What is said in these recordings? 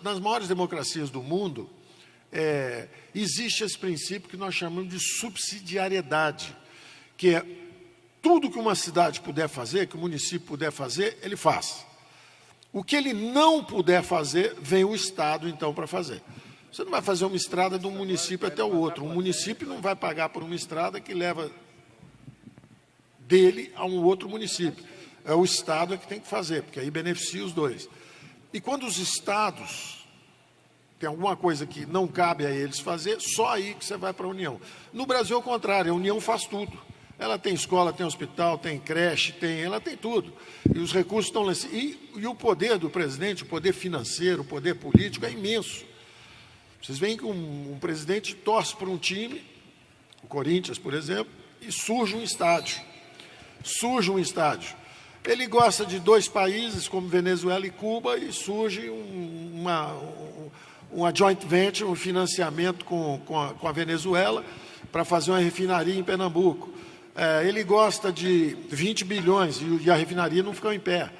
nas maiores democracias do mundo, existe esse princípio que nós chamamos de subsidiariedade, que é tudo que uma cidade puder fazer, que o município puder fazer, ele faz. O que ele não puder fazer, vem o Estado, então, para fazer. Você não vai fazer uma estrada de um município até o outro. Um município não vai pagar por uma estrada que leva dele a um outro município. É o Estado que tem que fazer, porque aí beneficia os dois. E quando os Estados têm alguma coisa que não cabe a eles fazer, só aí que você vai para a União. No Brasil, é o contrário, a União faz tudo. Ela tem escola, tem hospital, tem creche, ela tem tudo. E os recursos estão lá. E o poder do presidente, o poder financeiro, o poder político é imenso. Vocês veem que um presidente torce por um time, o Corinthians, por exemplo, e surge um estádio. Ele gosta de dois países, como Venezuela e Cuba, e surge uma joint venture, um financiamento com a Venezuela, para fazer uma refinaria em Pernambuco. Ele gosta de 20 bilhões, e a refinaria não ficou em pé.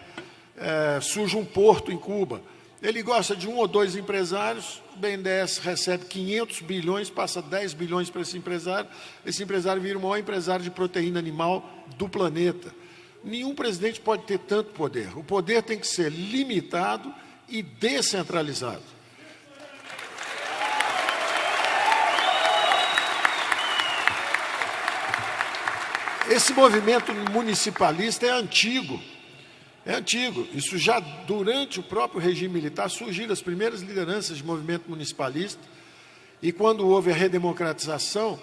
Surge um porto em Cuba. Ele gosta de um ou dois empresários, o BNDES recebe 500 bilhões, passa 10 bilhões para esse empresário vira o maior empresário de proteína animal do planeta. Nenhum presidente pode ter tanto poder. O poder tem que ser limitado e descentralizado. Esse movimento municipalista é antigo. Isso já durante o próprio regime militar surgiram as primeiras lideranças de movimento municipalista, e quando houve a redemocratização,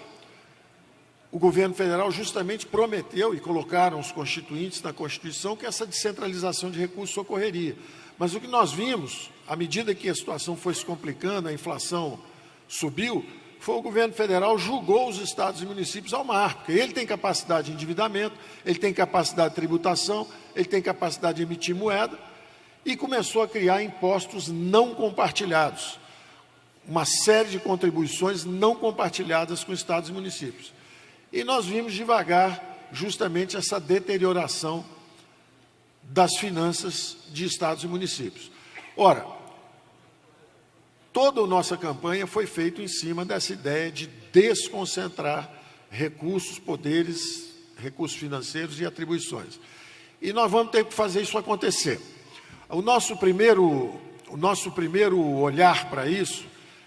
o governo federal justamente prometeu, e colocaram os constituintes na Constituição, que essa descentralização de recursos ocorreria. Mas o que nós vimos, à medida que a situação foi se complicando, a inflação subiu, foi o governo federal julgou os estados e municípios ao mar, porque ele tem capacidade de endividamento, ele tem capacidade de tributação, ele tem capacidade de emitir moeda, e começou a criar impostos não compartilhados, uma série de contribuições não compartilhadas com estados e municípios. E nós vimos devagar justamente essa deterioração das finanças de estados e municípios. Ora, toda a nossa campanha foi feita em cima dessa ideia de desconcentrar recursos, poderes, recursos financeiros e atribuições. E nós vamos ter que fazer isso acontecer. O nosso primeiro olhar para isso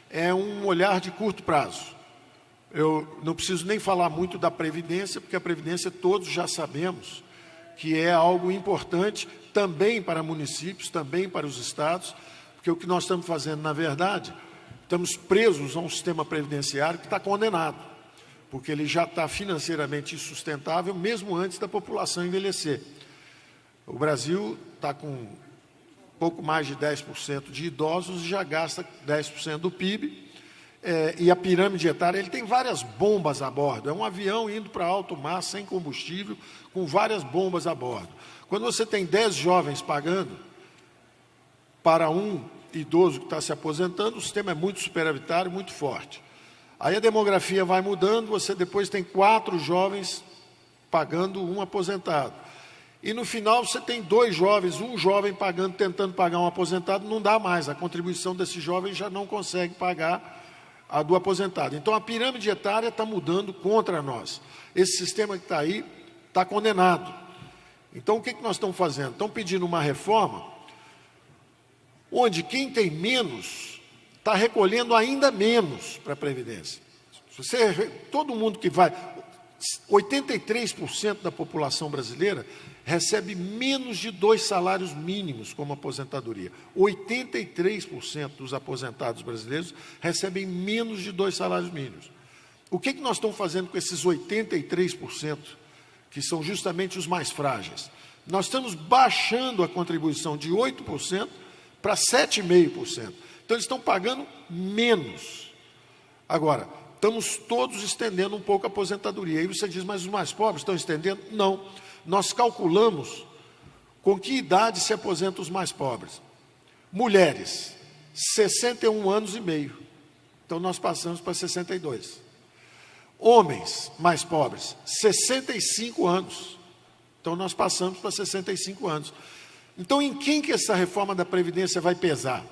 é um olhar de curto prazo. Eu não preciso nem falar muito da Previdência, porque a Previdência todos já sabemos que é algo importante também para municípios, também para os estados, porque o que nós estamos fazendo, na verdade, estamos presos a um sistema previdenciário que está condenado, porque ele já está financeiramente insustentável, mesmo antes da população envelhecer. O Brasil está com pouco mais de 10% de idosos e já gasta 10% do PIB, e a pirâmide etária, ele tem várias bombas a bordo, é um avião indo para alto mar, sem combustível, com várias bombas a bordo. Quando você tem 10 jovens pagando para um idoso que está se aposentando, o sistema é muito superavitário, muito forte. Aí a demografia vai mudando, você depois tem 4 jovens pagando um aposentado. E no final você tem 2 jovens, um jovem pagando, tentando pagar um aposentado, não dá mais, a contribuição desse jovem já não consegue pagar a do aposentado. Então a pirâmide etária está mudando contra nós. Esse sistema que está aí está condenado. Então o que nós estamos fazendo? Estamos pedindo uma reforma onde quem tem menos está recolhendo ainda menos para a Previdência. Todo mundo que vai... 83% da população brasileira recebe menos de 2 salários mínimos como aposentadoria. 83% dos aposentados brasileiros recebem menos de 2 salários mínimos. O que nós estamos fazendo com esses 83%, que são justamente os mais frágeis? Nós estamos baixando a contribuição de 8% para 7,5%. Então, eles estão pagando menos. Agora, estamos todos estendendo um pouco a aposentadoria. Aí você diz, mas os mais pobres estão estendendo? Não. Nós calculamos com que idade se aposentam os mais pobres. Mulheres, 61 anos e meio. Então, nós passamos para 62. Homens mais pobres, 65 anos. Então, nós passamos para 65 anos. Então, em quem que essa reforma da Previdência vai pesar?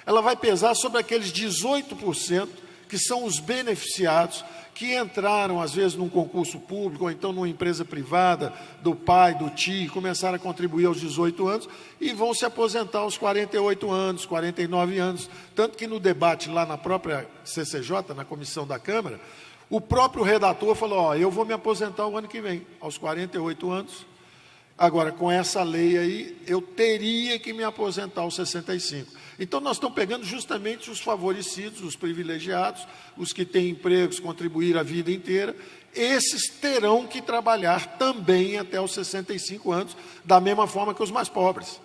ela vai pesar sobre aqueles 18% que são os beneficiados, que entraram, às vezes, num concurso público, ou então numa empresa privada, do pai, do tio, começaram a contribuir aos 18 anos, e vão se aposentar aos 48 anos, 49 anos. Tanto que no debate lá na própria CCJ, na comissão da Câmara, o próprio redator falou, eu vou me aposentar o ano que vem, aos 48 anos. Agora, com essa lei aí, eu teria que me aposentar aos 65. Então, nós estamos pegando justamente os favorecidos, os privilegiados, os que têm empregos, contribuir a vida inteira. Esses terão que trabalhar também até os 65 anos, da mesma forma que os mais pobres.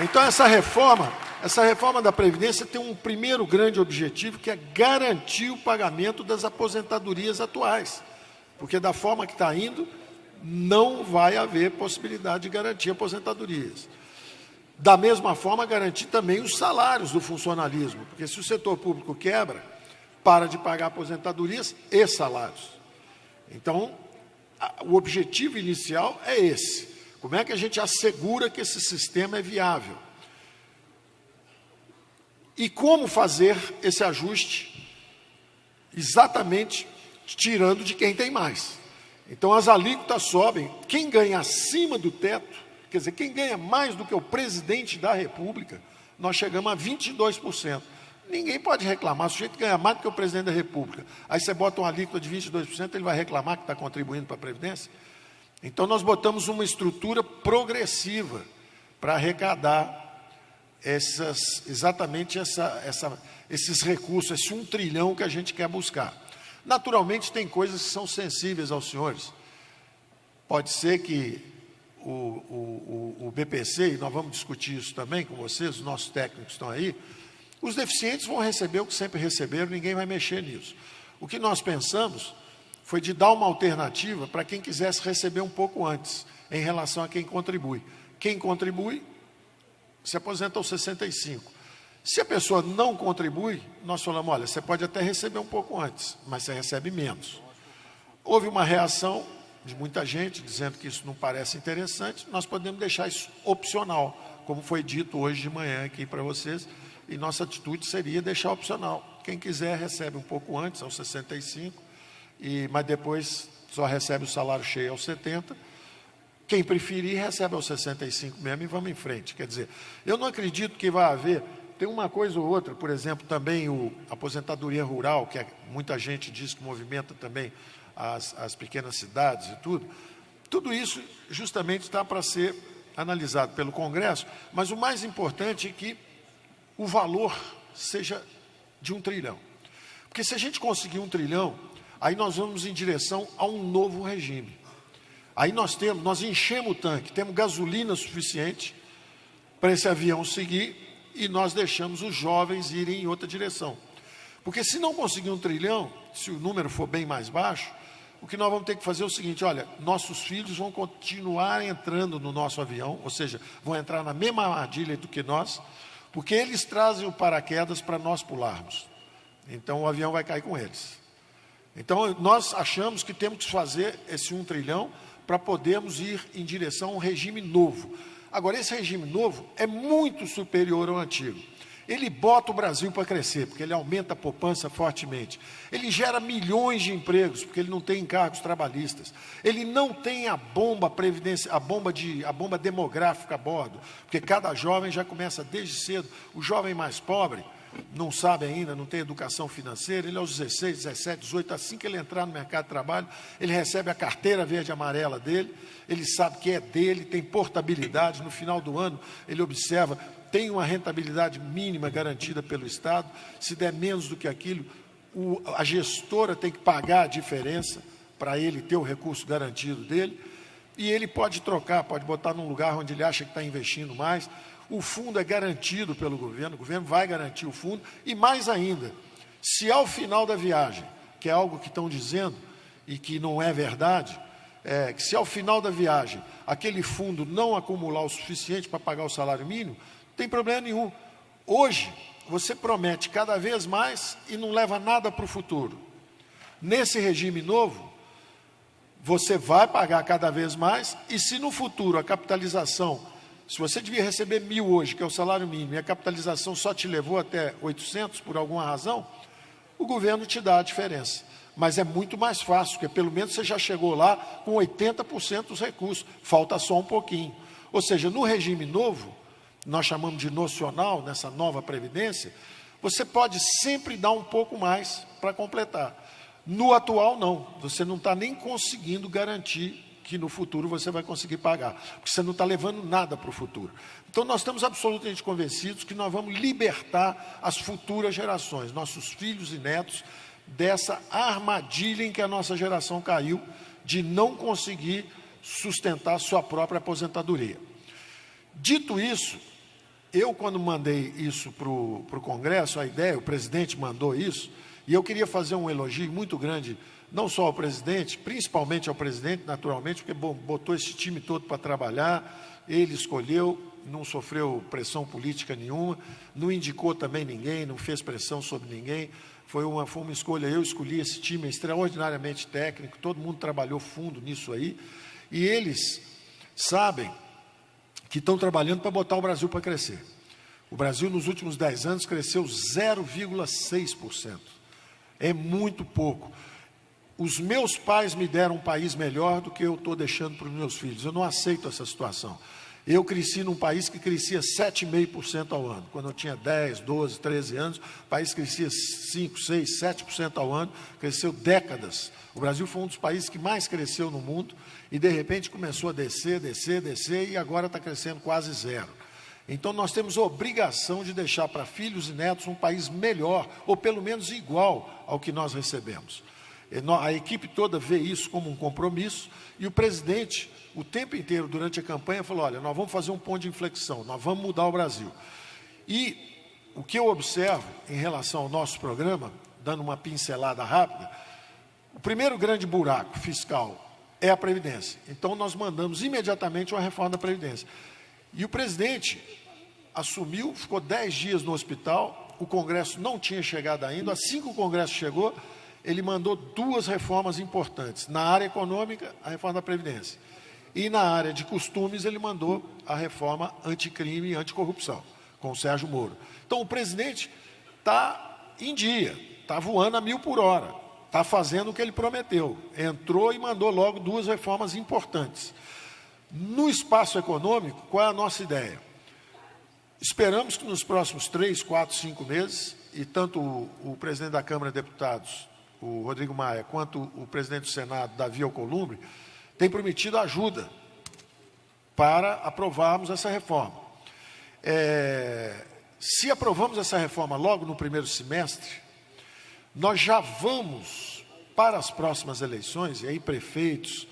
Então, essa reforma da Previdência tem um primeiro grande objetivo, que é garantir o pagamento das aposentadorias atuais. Porque da forma que está indo, não vai haver possibilidade de garantir aposentadorias. Da mesma forma, garantir também os salários do funcionalismo, porque se o setor público quebra, para de pagar aposentadorias e salários. Então, o objetivo inicial é esse. Como é que a gente assegura que esse sistema é viável? E como fazer esse ajuste exatamente tirando de quem tem mais. Então, as alíquotas sobem. Quem ganha acima do teto, quer dizer, quem ganha mais do que o presidente da República, nós chegamos a 22%. Ninguém pode reclamar. O sujeito ganha mais do que o presidente da República. Aí você bota uma alíquota de 22%, ele vai reclamar que está contribuindo para a Previdência? Então, nós botamos uma estrutura progressiva para arrecadar exatamente esses recursos, esse 1 trilhão que a gente quer buscar. Naturalmente, tem coisas que são sensíveis aos senhores. Pode ser que o BPC, e nós vamos discutir isso também com vocês, os nossos técnicos estão aí, os deficientes vão receber o que sempre receberam, ninguém vai mexer nisso. O que nós pensamos foi de dar uma alternativa para quem quisesse receber um pouco antes, em relação a quem contribui. Quem contribui se aposenta aos 65. Se a pessoa não contribui, nós falamos, olha, você pode até receber um pouco antes, mas você recebe menos. Houve uma reação de muita gente, dizendo que isso não parece interessante, nós podemos deixar isso opcional, como foi dito hoje de manhã aqui para vocês, e nossa atitude seria deixar opcional. Quem quiser recebe um pouco antes, aos 65, mas depois só recebe o salário cheio aos 70. Quem preferir recebe aos 65 mesmo e vamos em frente. Quer dizer, eu não acredito que vai haver... Tem uma coisa ou outra, por exemplo, também a aposentadoria rural, que muita gente diz que movimenta também as pequenas cidades e tudo. Tudo isso justamente está para ser analisado pelo Congresso, mas o mais importante é que o valor seja de 1 trilhão. Porque se a gente conseguir 1 trilhão, aí nós vamos em direção a um novo regime. Aí nós enchemos o tanque, temos gasolina suficiente para esse avião seguir, e nós deixamos os jovens irem em outra direção. Porque se não conseguir 1 trilhão, se o número for bem mais baixo, o que nós vamos ter que fazer é o seguinte, olha, nossos filhos vão continuar entrando no nosso avião, ou seja, vão entrar na mesma armadilha do que nós, porque eles trazem o paraquedas para nós pularmos. Então o avião vai cair com eles. Então nós achamos que temos que fazer esse 1 trilhão para podermos ir em direção a um regime novo. Agora, esse regime novo é muito superior ao antigo. Ele bota o Brasil para crescer, porque ele aumenta a poupança fortemente. Ele gera milhões de empregos, porque ele não tem encargos trabalhistas. Ele não tem a bomba demográfica a bordo, porque cada jovem já começa desde cedo. O jovem mais pobre não sabe ainda, não tem educação financeira, ele aos 16, 17, 18, assim que ele entrar no mercado de trabalho, ele recebe a carteira verde e amarela dele, ele sabe que é dele, tem portabilidade, no final do ano ele observa, tem uma rentabilidade mínima garantida pelo Estado, se der menos do que aquilo, a gestora tem que pagar a diferença para ele ter o recurso garantido dele, e ele pode trocar, pode botar num lugar onde ele acha que está investindo mais. O fundo é garantido pelo governo, o governo vai garantir o fundo, e mais ainda, se ao final da viagem, que é algo que estão dizendo e que não é verdade, que se ao final da viagem aquele fundo não acumular o suficiente para pagar o salário mínimo, não tem problema nenhum. Hoje, você promete cada vez mais e não leva nada para o futuro. Nesse regime novo, você vai pagar cada vez mais, e se no futuro a capitalização Se você devia receber 1.000 hoje, que é o salário mínimo, e a capitalização só te levou até 800 por alguma razão, o governo te dá a diferença. Mas é muito mais fácil, porque pelo menos você já chegou lá com 80% dos recursos, falta só um pouquinho. Ou seja, no regime novo, nós chamamos de nocional, nessa nova previdência, você pode sempre dar um pouco mais para completar. No atual, não. Você não está nem conseguindo garantir que no futuro você vai conseguir pagar, porque você não está levando nada para o futuro. Então, nós estamos absolutamente convencidos que nós vamos libertar as futuras gerações, nossos filhos e netos, dessa armadilha em que a nossa geração caiu, de não conseguir sustentar sua própria aposentadoria. Dito isso, eu, quando mandei isso para o Congresso, a ideia, o presidente mandou isso, e eu queria fazer um elogio muito grande, não só ao presidente, principalmente ao presidente, naturalmente, porque botou esse time todo para trabalhar, ele escolheu, não sofreu pressão política nenhuma, não indicou também ninguém, não fez pressão sobre ninguém, foi uma escolha, eu escolhi esse time extraordinariamente técnico, todo mundo trabalhou fundo nisso aí, e eles sabem que estão trabalhando para botar o Brasil para crescer. O Brasil, nos últimos 10 anos, cresceu 0,6%. É muito pouco. Os meus pais me deram um país melhor do que eu estou deixando para os meus filhos. Eu não aceito essa situação. Eu cresci num país que crescia 7,5% ao ano. Quando eu tinha 10, 12, 13 anos, o país crescia 5, 6, 7% ao ano, cresceu décadas. O Brasil foi um dos países que mais cresceu no mundo e, de repente, começou a descer, e agora está crescendo quase zero. Então, nós temos a obrigação de deixar para filhos e netos um país melhor, ou pelo menos igual ao que nós recebemos. A equipe toda vê isso como um compromisso, e o presidente, o tempo inteiro, durante a campanha, falou, olha, nós vamos fazer um ponto de inflexão, nós vamos mudar o Brasil. E o que eu observo em relação ao nosso programa, dando uma pincelada rápida, o primeiro grande buraco fiscal é a Previdência. Então, nós mandamos imediatamente uma reforma da Previdência. E o presidente assumiu, ficou 10 dias no hospital, o Congresso não tinha chegado ainda, assim que o Congresso chegou, ele mandou 2 reformas importantes. Na área econômica, a reforma da Previdência. E na área de costumes, ele mandou a reforma anticrime e anticorrupção, com o Sérgio Moro. Então, o presidente está em dia, está voando a 1.000 por hora, está fazendo o que ele prometeu. Entrou e mandou logo 2 reformas importantes. No espaço econômico, qual é a nossa ideia? Esperamos que nos próximos 3, 4, 5 meses, e tanto o presidente da Câmara de Deputados, o Rodrigo Maia, quanto o presidente do Senado, Davi Alcolumbre, têm prometido ajuda para aprovarmos essa reforma. Se aprovamos essa reforma logo no primeiro semestre, nós já vamos para as próximas eleições, e aí prefeitos,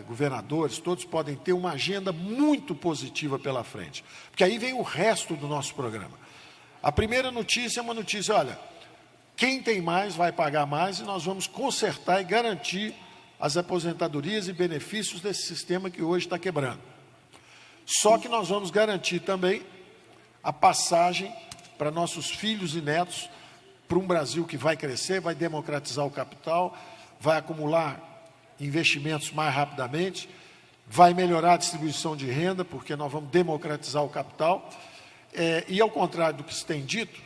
governadores, todos podem ter uma agenda muito positiva pela frente, porque aí vem o resto do nosso programa. A primeira notícia é uma notícia, olha, quem tem mais vai pagar mais e nós vamos consertar e garantir as aposentadorias e benefícios desse sistema que hoje está quebrando. Só que nós vamos garantir também a passagem para nossos filhos e netos para um Brasil que vai crescer, vai democratizar o capital, vai acumular investimentos mais rapidamente, vai melhorar a distribuição de renda, porque nós vamos democratizar o capital, e ao contrário do que se tem dito,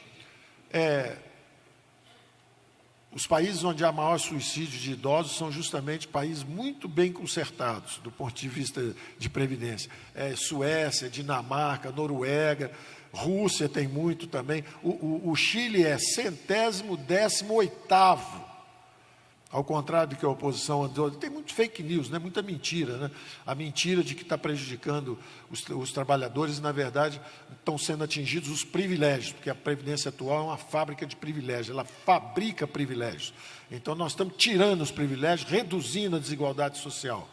os países onde há maior suicídio de idosos são justamente países muito bem consertados, do ponto de vista de previdência. Suécia, Dinamarca, Noruega, Rússia tem muito também. O Chile é 118º, ao contrário do que a oposição andou. Tem muito fake news, né? Muita mentira, né? A mentira de que está prejudicando os trabalhadores, na verdade, estão sendo atingidos os privilégios, porque a Previdência atual é uma fábrica de privilégios, ela fabrica privilégios. Então, nós estamos tirando os privilégios, reduzindo a desigualdade social.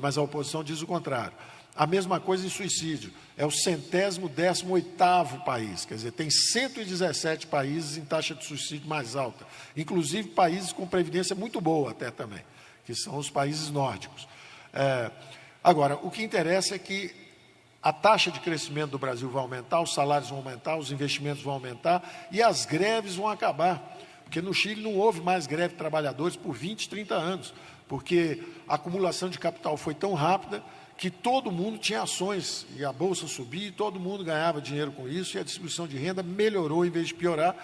Mas a oposição diz o contrário. A mesma coisa em suicídio. É o 118º país, quer dizer, tem 117 países em taxa de suicídio mais alta, inclusive países com previdência muito boa até também, que são os países nórdicos. Agora, o que interessa é que a taxa de crescimento do Brasil vai aumentar, os salários vão aumentar, os investimentos vão aumentar e as greves vão acabar, porque no Chile não houve mais greve de trabalhadores por 20, 30 anos, porque a acumulação de capital foi tão rápida que todo mundo tinha ações, e a Bolsa subia, e todo mundo ganhava dinheiro com isso, e a distribuição de renda melhorou em vez de piorar,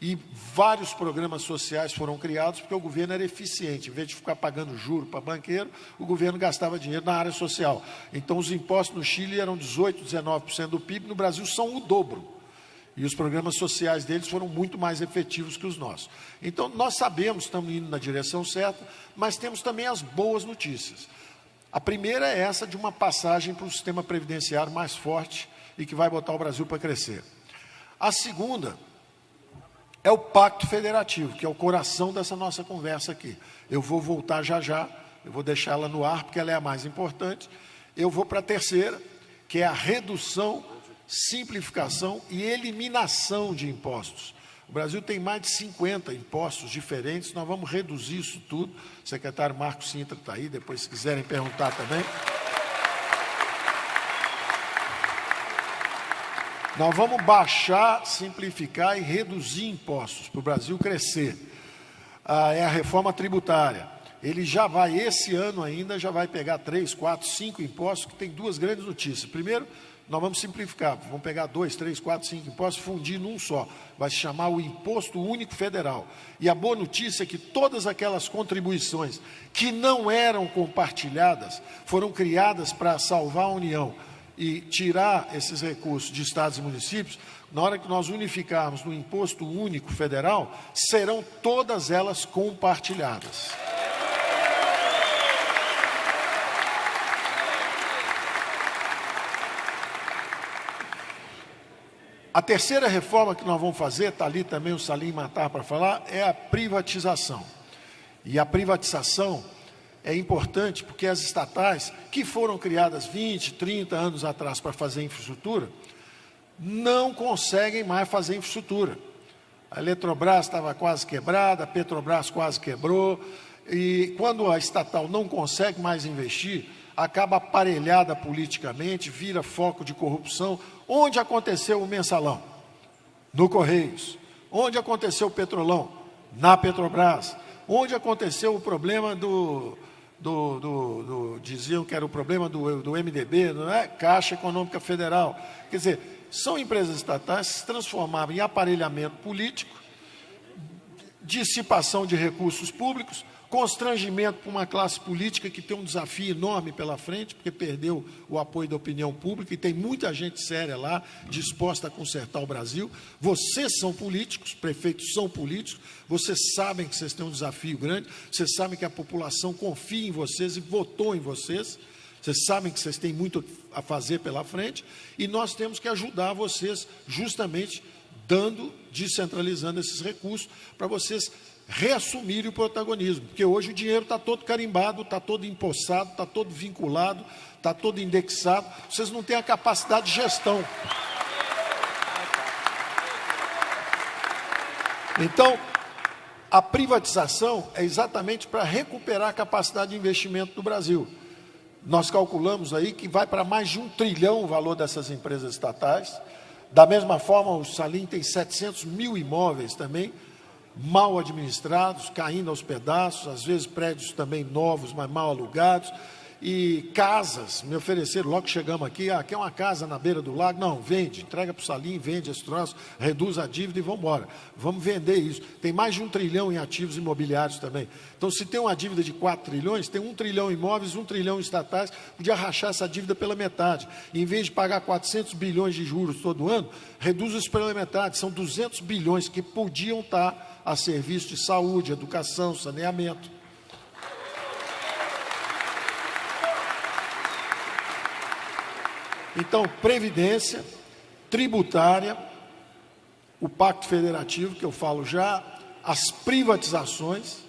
e vários programas sociais foram criados, porque o governo era eficiente. Em vez de ficar pagando juro para banqueiro, o governo gastava dinheiro na área social. Então, os impostos no Chile eram 18%, 19% do PIB, no Brasil são o dobro. E os programas sociais deles foram muito mais efetivos que os nossos. Então, nós sabemos, estamos indo na direção certa, mas temos também as boas notícias. A primeira é essa de uma passagem para um sistema previdenciário mais forte e que vai botar o Brasil para crescer. A segunda é o Pacto Federativo, que é o coração dessa nossa conversa aqui. Eu vou voltar já já, eu vou deixá-la no ar, porque ela é a mais importante. Eu vou para a terceira, que é a redução, simplificação e eliminação de impostos. O Brasil tem mais de 50 impostos diferentes, nós vamos reduzir isso tudo. O secretário Marcos Sintra está aí, depois se quiserem perguntar também. Nós vamos baixar, simplificar e reduzir impostos para o Brasil crescer. É a reforma tributária. Ele já vai, esse ano ainda, já vai pegar 3, 4, 5 impostos, que tem duas grandes notícias. Primeiro, nós vamos simplificar, vamos pegar 2, 3, 4, 5 impostos, fundir num só. Vai se chamar o Imposto Único Federal. E a boa notícia é que todas aquelas contribuições que não eram compartilhadas foram criadas para salvar a União e tirar esses recursos de estados e municípios. Na hora que nós unificarmos no Imposto Único Federal, serão todas elas compartilhadas. A terceira reforma que nós vamos fazer, está ali também o Salim Matar para falar, é a privatização. E a privatização é importante porque as estatais, que foram criadas 20, 30 anos atrás para fazer infraestrutura, não conseguem mais fazer infraestrutura. A Eletrobras estava quase quebrada, a Petrobras quase quebrou, e quando a estatal não consegue mais investir, acaba aparelhada politicamente, vira foco de corrupção. Onde aconteceu o mensalão? No Correios. Onde aconteceu o Petrolão? Na Petrobras. Onde aconteceu o problema diziam que era o problema do MDB, não é? Caixa Econômica Federal. Quer dizer, são empresas estatais que se transformavam em aparelhamento político, dissipação de recursos públicos, constrangimento para uma classe política que tem um desafio enorme pela frente, porque perdeu o apoio da opinião pública e tem muita gente séria lá, disposta a consertar o Brasil. Vocês são políticos, prefeitos são políticos, vocês sabem que vocês têm um desafio grande, vocês sabem que a população confia em vocês e votou em vocês, vocês sabem que vocês têm muito a fazer pela frente, e nós temos que ajudar vocês justamente descentralizando esses recursos para vocês reassumirem o protagonismo, porque hoje o dinheiro está todo carimbado, está todo empossado, está todo vinculado, está todo indexado, vocês não têm a capacidade de gestão. Então, a privatização é exatamente para recuperar a capacidade de investimento do Brasil. Nós calculamos aí que vai para mais de 1 trilhão o valor dessas empresas estatais. Da mesma forma, o Salim tem 700 mil imóveis também, mal administrados, caindo aos pedaços, às vezes prédios também novos, mas mal alugados, e casas, me ofereceram, logo que chegamos aqui, quer uma casa na beira do lago? Não, vende, entrega para o Salim, vende esse troço, reduz a dívida e vamos embora. Vamos vender isso. Tem mais de 1 trilhão em ativos imobiliários também. Então, se tem uma dívida de 4 trilhões, tem 1 trilhão em imóveis, 1 trilhão em estatais, podia rachar essa dívida pela metade. E, em vez de pagar 400 bilhões de juros todo ano, reduz isso pela metade. São 200 bilhões que podiam estar a serviço de saúde, educação, saneamento. Então, previdência, tributária, o Pacto Federativo, que eu falo já, as privatizações,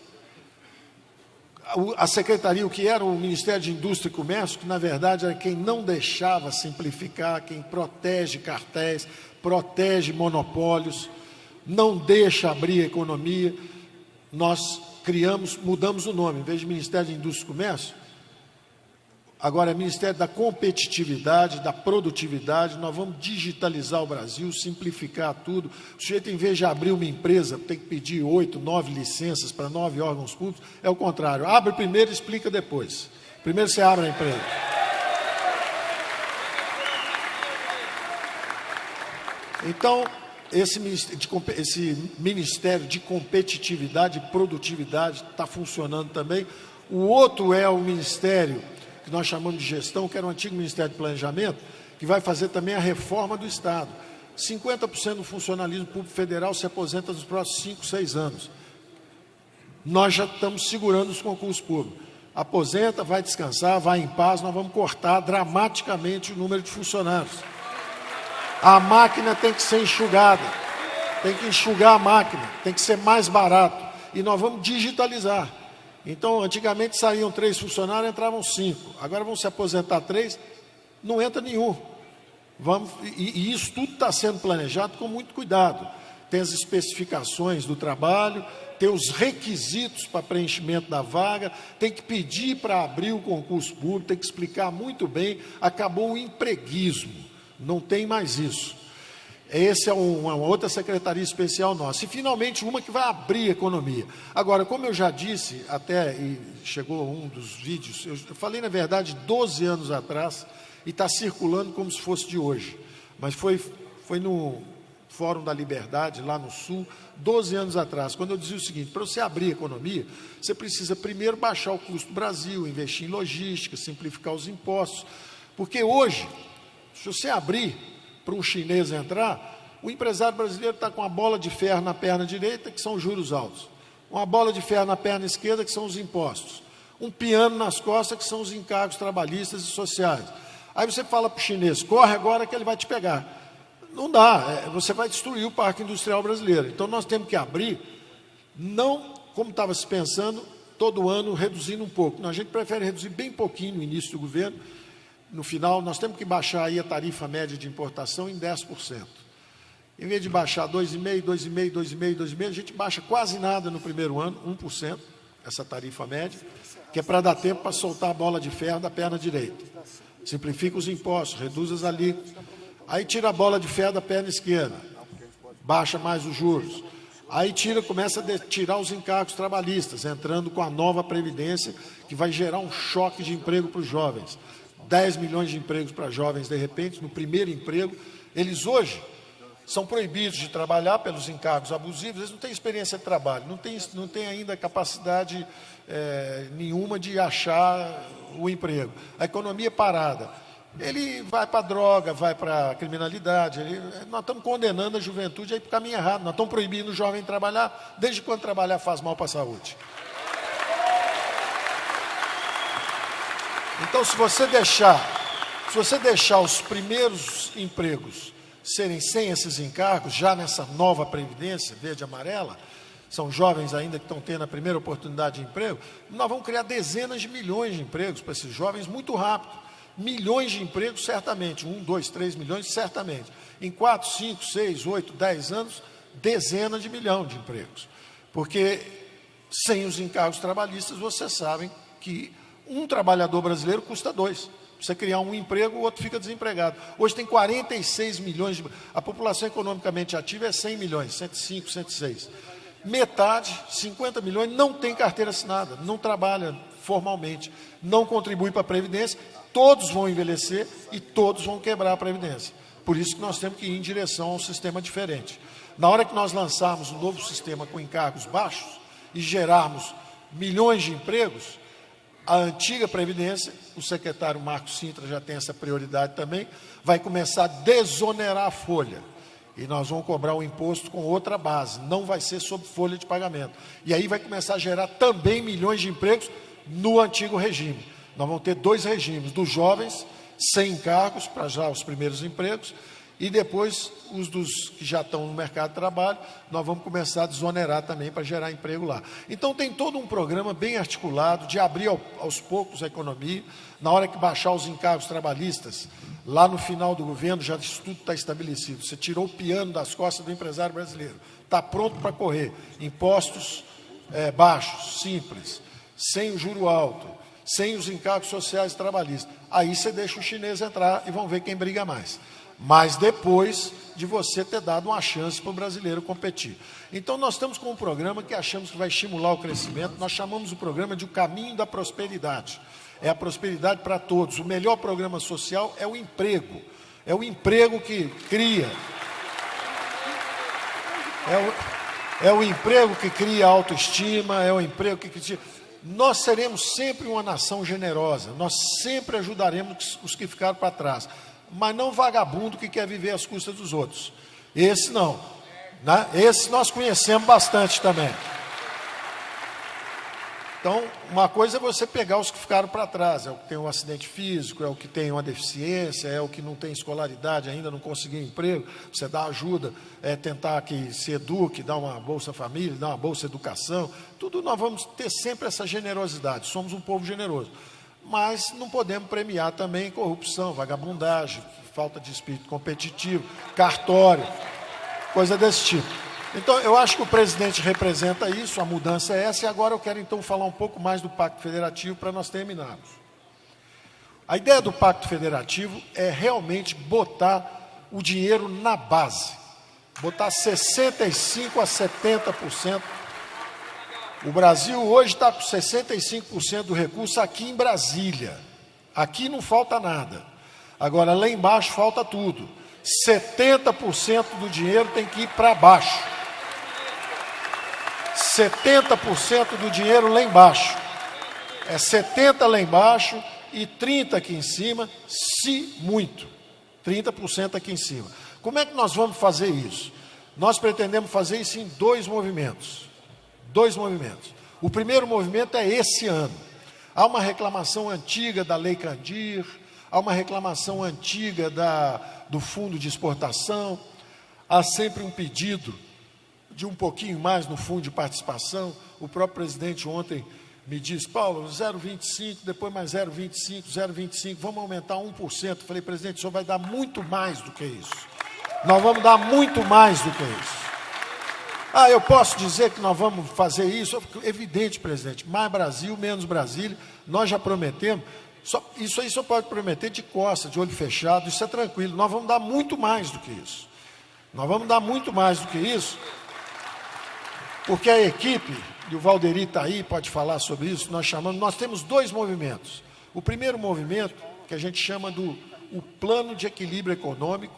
a Secretaria, o que era o Ministério de Indústria e Comércio, que na verdade era quem não deixava simplificar, quem protege cartéis, protege monopólios, não deixa abrir a economia. Nós mudamos o nome, em vez de Ministério de Indústria e Comércio, agora é Ministério da Competitividade, da Produtividade. Nós vamos digitalizar o Brasil, simplificar tudo. O sujeito, em vez de abrir uma empresa, tem que pedir 8, 9 licenças para 9 órgãos públicos, é o contrário. Abre primeiro e explica depois. Primeiro você abre a empresa. Então, esse Ministério de Competitividade e Produtividade está funcionando também. O outro é o Ministério que nós chamamos de Gestão, que era o antigo Ministério de Planejamento, que vai fazer também a reforma do Estado. 50% do funcionalismo público federal se aposenta nos próximos 5, 6 anos. Nós já estamos segurando os concursos públicos. Aposenta, vai descansar, vai em paz, nós vamos cortar dramaticamente o número de funcionários. A máquina tem que ser enxugada, tem que enxugar a máquina, tem que ser mais barato. E nós vamos digitalizar. Então, antigamente saíam 3 funcionários, entravam 5. Agora vão se aposentar 3, não entra nenhum. E isso tudo está sendo planejado com muito cuidado. Tem as especificações do trabalho, tem os requisitos para preenchimento da vaga, tem que pedir para abrir o concurso público, tem que explicar muito bem. Acabou o empreguismo, não tem mais isso. Essa é uma outra secretaria especial nossa. E, finalmente, uma que vai abrir a economia. Agora, como eu já disse, até e chegou um dos vídeos, eu falei, na verdade, 12 anos atrás, e está circulando como se fosse de hoje. Mas foi no Fórum da Liberdade, lá no Sul, 12 anos atrás, quando eu dizia o seguinte: para você abrir a economia, você precisa primeiro baixar o custo do Brasil, investir em logística, simplificar os impostos. Porque hoje, se você abrir para um chinês entrar, o empresário brasileiro está com uma bola de ferro na perna direita, que são os juros altos, uma bola de ferro na perna esquerda, que são os impostos, um piano nas costas, que são os encargos trabalhistas e sociais. Aí você fala para o chinês: corre agora que ele vai te pegar. Não dá, você vai destruir o parque industrial brasileiro. Então nós temos que abrir, não como estava se pensando, todo ano reduzindo um pouco. Não, a gente prefere reduzir bem pouquinho no início do governo. No final, nós temos que baixar aí a tarifa média de importação em 10%. Em vez de baixar 2,5%, 2,5%, 2,5%, 2,5%, a gente baixa quase nada no primeiro ano, 1%, essa tarifa média, que é para dar tempo para soltar a bola de ferro da perna direita. Simplifica os impostos, reduz as alíquotas. Aí tira a bola de ferro da perna esquerda, baixa mais os juros. Aí começa a tirar os encargos trabalhistas, entrando com a nova Previdência, que vai gerar um choque de emprego para os jovens. 10 milhões de empregos para jovens, de repente, no primeiro emprego. Eles hoje são proibidos de trabalhar pelos encargos abusivos, eles não têm experiência de trabalho, não têm ainda capacidade nenhuma de achar o emprego. A economia parada. Ele vai para a droga, vai para a criminalidade. Nós estamos condenando a juventude a ir para o caminho errado. Nós estamos proibindo o jovem de trabalhar, desde quando trabalhar faz mal para a saúde. Então, se você deixar os primeiros empregos serem sem esses encargos, já nessa nova Previdência, verde e amarela, são jovens ainda que estão tendo a primeira oportunidade de emprego, nós vamos criar dezenas de milhões de empregos para esses jovens muito rápido. Milhões de empregos, certamente, 1, 2, 3 milhões, certamente. Em 4, 5, 6, 8, 10 anos, dezenas de milhões de empregos. Porque sem os encargos trabalhistas, vocês sabem que um trabalhador brasileiro custa 2. Você criar um emprego, o outro fica desempregado. Hoje tem 46 milhões, a população economicamente ativa é 100 milhões, 105, 106. Metade, 50 milhões, não tem carteira assinada, não trabalha formalmente, não contribui para a Previdência. Todos vão envelhecer e todos vão quebrar a Previdência. Por isso que nós temos que ir em direção a um sistema diferente. Na hora que nós lançarmos um novo sistema com encargos baixos e gerarmos milhões de empregos, a antiga Previdência, o secretário Marcos Sintra já tem essa prioridade também, vai começar a desonerar a folha. E nós vamos cobrar o imposto com outra base, não vai ser sob folha de pagamento. E aí vai começar a gerar também milhões de empregos no antigo regime. Nós vamos ter 2 regimes, dos jovens, sem encargos, para já os primeiros empregos, e depois os dos que já estão no mercado de trabalho, nós vamos começar a desonerar também para gerar emprego lá. Então tem todo um programa bem articulado de abrir aos poucos a economia. Na hora que baixar os encargos trabalhistas, lá no final do governo, já isso tudo está estabelecido. Você tirou o piano das costas do empresário brasileiro, está pronto para correr. Impostos baixos, simples, sem o juro alto, sem os encargos sociais e trabalhistas. Aí você deixa o chinês entrar e vão ver quem briga mais. Mas depois de você ter dado uma chance para o brasileiro competir. Então nós estamos com um programa que achamos que vai estimular o crescimento. Nós chamamos o programa de o caminho da prosperidade. É a prosperidade para todos. O melhor programa social é o emprego. É o emprego que cria É o emprego que cria autoestima, é o emprego que cria... Nós seremos sempre uma nação generosa, nós sempre ajudaremos os que ficaram para trás, mas não vagabundo que quer viver às custas dos outros. Esse não, né? Esse nós conhecemos bastante também. Então, uma coisa é você pegar os que ficaram para trás, é o que tem um acidente físico, é o que tem uma deficiência, é o que não tem escolaridade ainda, não conseguiu emprego, você dá ajuda, tentar que se eduque, dar uma Bolsa Família, dar uma Bolsa Educação, tudo nós vamos ter sempre essa generosidade, somos um povo generoso. Mas não podemos premiar também corrupção, vagabundagem, falta de espírito competitivo, cartório, coisa desse tipo. Então, eu acho que o presidente representa isso, a mudança é essa, e agora eu quero então falar um pouco mais do Pacto Federativo para nós terminarmos. A ideia do Pacto Federativo é realmente botar o dinheiro na base, botar 65% a 70%. O Brasil hoje está com 65% do recurso aqui em Brasília. Aqui não falta nada. Agora, lá embaixo falta tudo. 70% do dinheiro tem que ir para baixo. 70% do dinheiro lá embaixo. É 70% lá embaixo e 30% aqui em cima, se muito. 30% aqui em cima. Como é que nós vamos fazer isso? Nós pretendemos fazer isso em dois movimentos. O primeiro movimento é esse ano. Há uma reclamação antiga da Lei Candir, há uma reclamação antiga do Fundo de Exportação, há sempre um pedido de um pouquinho mais no fundo de participação. O próprio presidente ontem me disse, Paulo, 0,25, depois mais 0,25, 0,25, vamos aumentar 1%. Falei, presidente, o senhor vai dar muito mais do que isso. Nós vamos dar muito mais do que isso. Eu posso dizer que nós vamos fazer isso? Evidente, presidente, mais Brasil, menos Brasília, nós já prometemos. Isso aí só pode prometer de costas, de olho fechado, isso é tranquilo. Nós vamos dar muito mais do que isso. Nós vamos dar muito mais do que isso, porque a equipe, e o Valderi está aí, pode falar sobre isso, nós temos dois movimentos. O primeiro movimento, que a gente chama o Plano de Equilíbrio Econômico,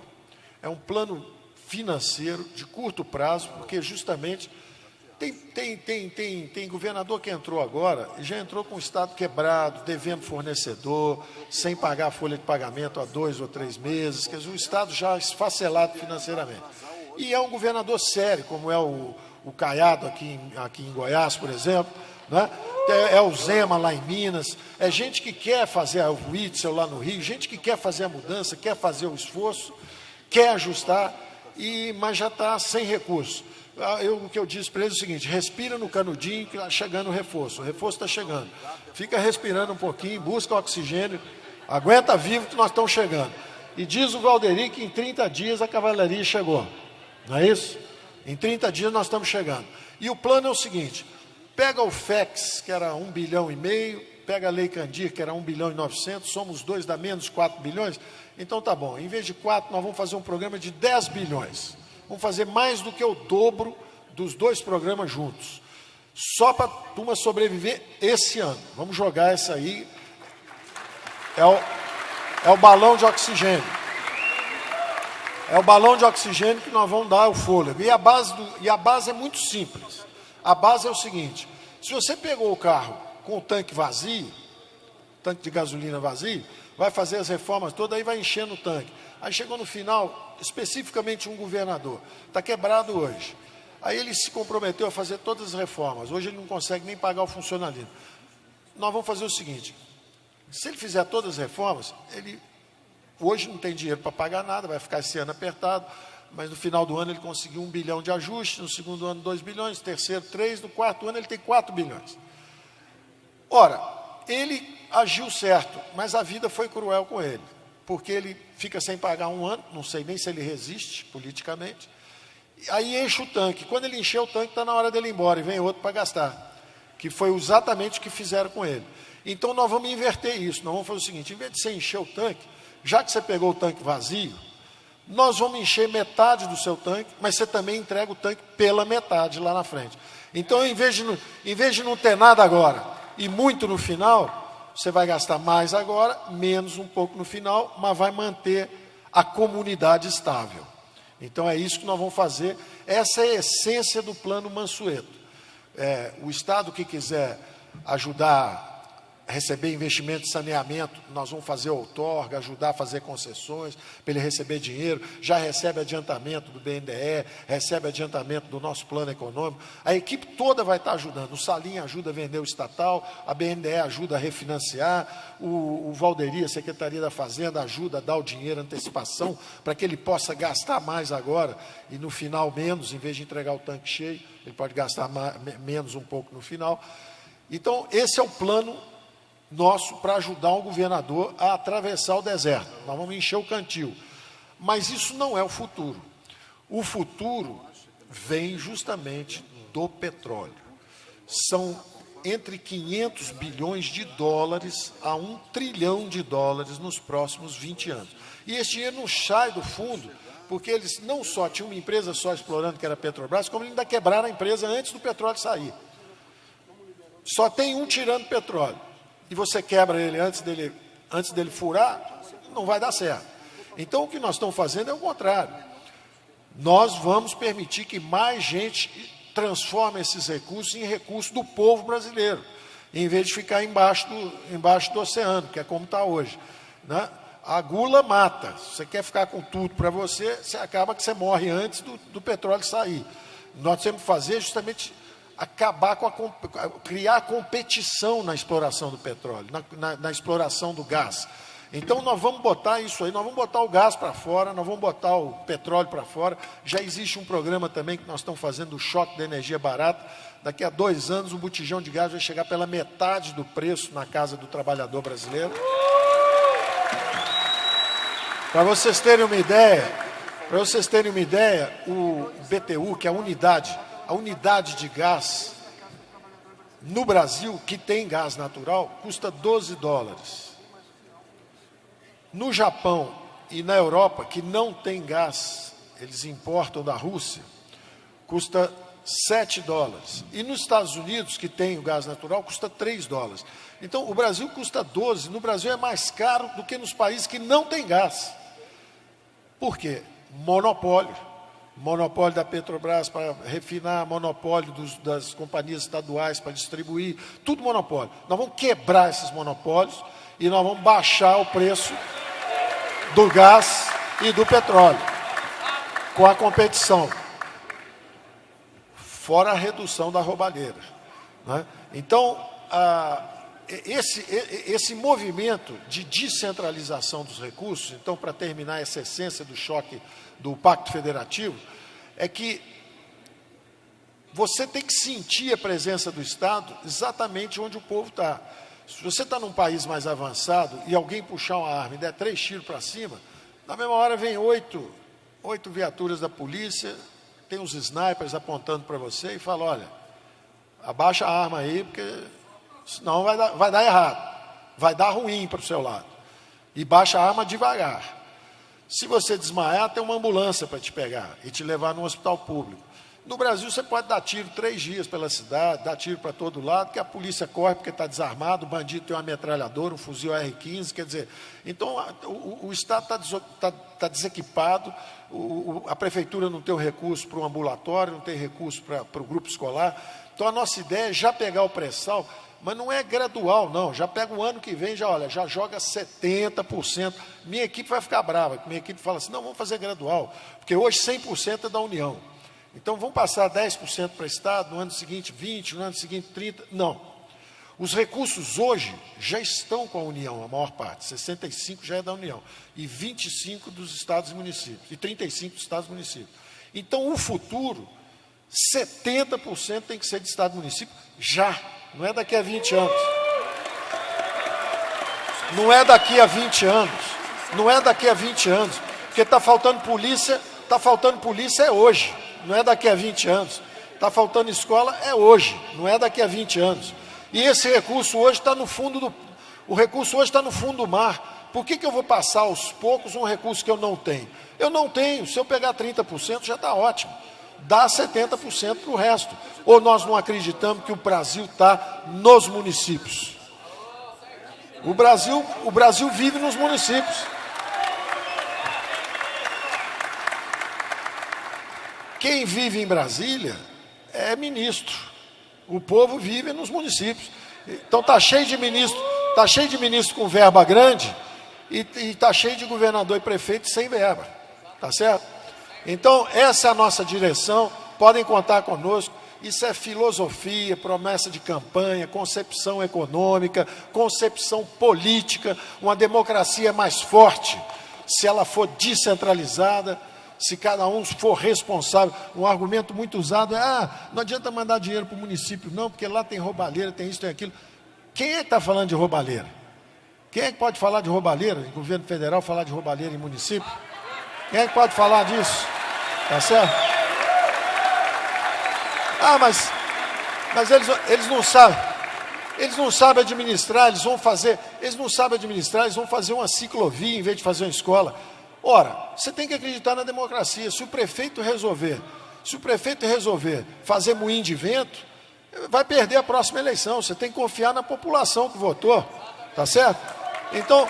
é um plano financeiro de curto prazo, porque justamente tem governador que entrou agora e já entrou com o Estado quebrado, devendo fornecedor, sem pagar a folha de pagamento há 2 ou 3 meses, quer dizer, o Estado já esfacelado financeiramente. E é um governador sério, como é o Caiado aqui em Goiás, por exemplo, né? É o Zema lá em Minas, é gente que quer fazer o Witzel lá no Rio, gente que quer fazer a mudança, quer fazer o esforço, quer ajustar, mas já está sem recurso. O que eu disse para eles é o seguinte, respira no canudinho que está chegando o reforço está chegando. Fica respirando um pouquinho, busca oxigênio, aguenta vivo que nós estamos chegando. E diz o Valderi que em 30 dias a cavalaria chegou, não é isso? Em 30 dias nós estamos chegando. E o plano é o seguinte, pega o FEX, que era 1,5 bilhão, pega a Lei Candir, que era 1,9 bilhão, somos dois, dá menos 4 bilhões, então tá bom, em vez de 4, nós vamos fazer um programa de 10 bilhões. Vamos fazer mais do que o dobro dos dois programas juntos. Só para a turma sobreviver esse ano. Vamos jogar essa aí. É o balão de oxigênio. É o balão de oxigênio que nós vamos dar o fôlego. E a base é muito simples. A base é o seguinte, se você pegou o carro com o tanque vazio, tanque de gasolina vazio, vai fazer as reformas todas, aí vai enchendo o tanque. Aí chegou no final, especificamente um governador, está quebrado hoje. Aí ele se comprometeu a fazer todas as reformas, hoje ele não consegue nem pagar o funcionalismo. Nós vamos fazer o seguinte, se ele fizer todas as reformas, ele hoje não tem dinheiro para pagar nada, vai ficar esse ano apertado, mas no final do ano ele conseguiu 1 bilhão de ajuste, no segundo ano 2 bilhões, terceiro 3, no quarto ano ele tem 4 bilhões. Ora, ele agiu certo, mas a vida foi cruel com ele, porque ele fica sem pagar um ano, não sei nem se ele resiste politicamente, aí enche o tanque. Quando ele encher o tanque, está na hora dele ir embora, e vem outro para gastar, que foi exatamente o que fizeram com ele. Então nós vamos inverter isso, nós vamos fazer o seguinte, em vez de você encher o tanque, já que você pegou o tanque vazio, nós vamos encher metade do seu tanque, mas você também entrega o tanque pela metade lá na frente. Então, em vez de não ter nada agora e muito no final, você vai gastar mais agora, menos um pouco no final, mas vai manter a comunidade estável. Então é isso que nós vamos fazer, essa é a essência do plano Mansueto. O Estado que quiser ajudar a receber investimento de saneamento, nós vamos fazer outorga, ajudar a fazer concessões, para ele receber dinheiro, já recebe adiantamento do BNDE, recebe adiantamento do nosso plano econômico, a equipe toda vai estar ajudando, o Salim ajuda a vender o estatal, a BNDE ajuda a refinanciar, o Valderi, a Secretaria da Fazenda, ajuda a dar o dinheiro, antecipação, para que ele possa gastar mais agora, e no final menos, em vez de entregar o tanque cheio, ele pode gastar menos um pouco no final. Então, esse é o plano nosso para ajudar o governador a atravessar o deserto. Nós vamos encher o cantil. Mas isso não é o futuro. O futuro vem justamente do petróleo. São entre 500 bilhões de dólares a 1 trilhão de dólares nos próximos 20 anos. E esse dinheiro não sai do fundo, porque eles não só tinham uma empresa só explorando, que era a Petrobras, como ainda quebraram a empresa antes do petróleo sair. Só tem um tirando petróleo. E você quebra ele antes dele furar, não vai dar certo. Então, o que nós estamos fazendo é o contrário. Nós vamos permitir que mais gente transforme esses recursos em recursos do povo brasileiro, em vez de ficar embaixo do oceano, que é como está hoje, né? A gula mata. Se você quer ficar com tudo para você, você acaba que você morre antes do petróleo sair. Nós temos que fazer justamente acabar criar competição na exploração do petróleo, na exploração do gás. Então, nós vamos botar isso aí, nós vamos botar o gás para fora, nós vamos botar o petróleo para fora. Já existe um programa também que nós estamos fazendo, o choque da energia barata. Daqui a 2 anos, o botijão de gás vai chegar pela metade do preço na casa do trabalhador brasileiro. Para vocês terem uma ideia, o BTU, que é a unidade de gás no Brasil, que tem gás natural, custa 12 dólares. No Japão e na Europa, que não tem gás, eles importam da Rússia, custa 7 dólares. E nos Estados Unidos, que tem o gás natural, custa 3 dólares. Então, o Brasil custa 12, no Brasil é mais caro do que nos países que não tem gás. Por quê? Monopólio. Monopólio da Petrobras para refinar, monopólio das companhias estaduais para distribuir, tudo monopólio. Nós vamos quebrar esses monopólios e nós vamos baixar o preço do gás e do petróleo, com a competição, fora a redução da roubalheira, né? Então, esse movimento de descentralização dos recursos, então, para terminar essa essência do choque do Pacto Federativo, é que você tem que sentir a presença do Estado exatamente onde o povo está. Se você está num país mais avançado e alguém puxar uma arma e der 3 tiros para cima, na mesma hora vem 8 viaturas da polícia, tem uns snipers apontando para você e fala, olha, abaixa a arma aí, porque senão vai dar errado, vai dar ruim para o seu lado. E baixa a arma devagar. Se você desmaiar, tem uma ambulância para te pegar e te levar num hospital público. No Brasil, você pode dar tiro 3 dias pela cidade, dar tiro para todo lado, que a polícia corre porque está desarmado, o bandido tem uma metralhadora, um fuzil R-15, quer dizer... Então, o Estado está desequipado, a prefeitura não tem o recurso para o ambulatório, não tem recurso para o grupo escolar. Então, a nossa ideia é já pegar o pré-sal, mas não é gradual, não. Já pega o ano que vem, já joga 70%. Minha equipe vai ficar brava. Minha equipe fala assim, não, vamos fazer gradual, porque hoje 100% é da União. Então, vamos passar 10% para o Estado, no ano seguinte 20%, no ano seguinte 30%. Não. Os recursos hoje já estão com a União, a maior parte. 65% já é da União. E 25% dos estados e municípios. E 35% dos estados e municípios. Então, o futuro, 70% tem que ser de estado e município já. Não é daqui a 20 anos. Não é daqui a 20 anos. Não é daqui a 20 anos. Porque está faltando polícia é hoje. Não é daqui a 20 anos. Está faltando escola é hoje. Não é daqui a 20 anos. E esse recurso hoje está no fundo o recurso hoje está no fundo do mar. Por que eu vou passar aos poucos um recurso que eu não tenho? Eu não tenho. Se eu pegar 30% já está ótimo. Dá 70% para o resto. Ou nós não acreditamos que o Brasil está nos municípios? O Brasil vive nos municípios. Quem vive em Brasília é ministro. O povo vive nos municípios. Então está cheio de ministro com verba grande e está cheio de governador e prefeito sem verba. Tá certo? Então, essa é a nossa direção. Podem contar conosco. Isso é filosofia, promessa de campanha, concepção econômica, concepção política. Uma democracia mais forte se ela for descentralizada, se cada um for responsável. Um argumento muito usado é: não adianta mandar dinheiro para o município, não, porque lá tem roubalheira, tem isso, tem aquilo. Quem é que está falando de roubalheira? Quem é que pode falar de roubalheira? Em governo federal, falar de roubalheira em município? Quem é que pode falar disso? Tá certo? Mas eles não sabem. Eles não sabem administrar, eles vão fazer uma ciclovia em vez de fazer uma escola. Ora, você tem que acreditar na democracia. Se o prefeito resolver fazer moinho de vento, vai perder a próxima eleição. Você tem que confiar na população que votou, tá certo? Então,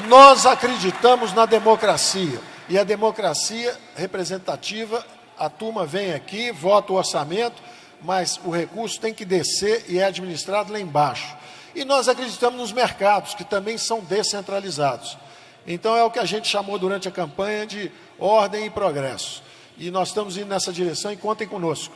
nós acreditamos na democracia, e a democracia representativa, a turma vem aqui, vota o orçamento, mas o recurso tem que descer e é administrado lá embaixo. E nós acreditamos nos mercados, que também são descentralizados. Então é o que a gente chamou durante a campanha de ordem e progresso. E nós estamos indo nessa direção e contem conosco.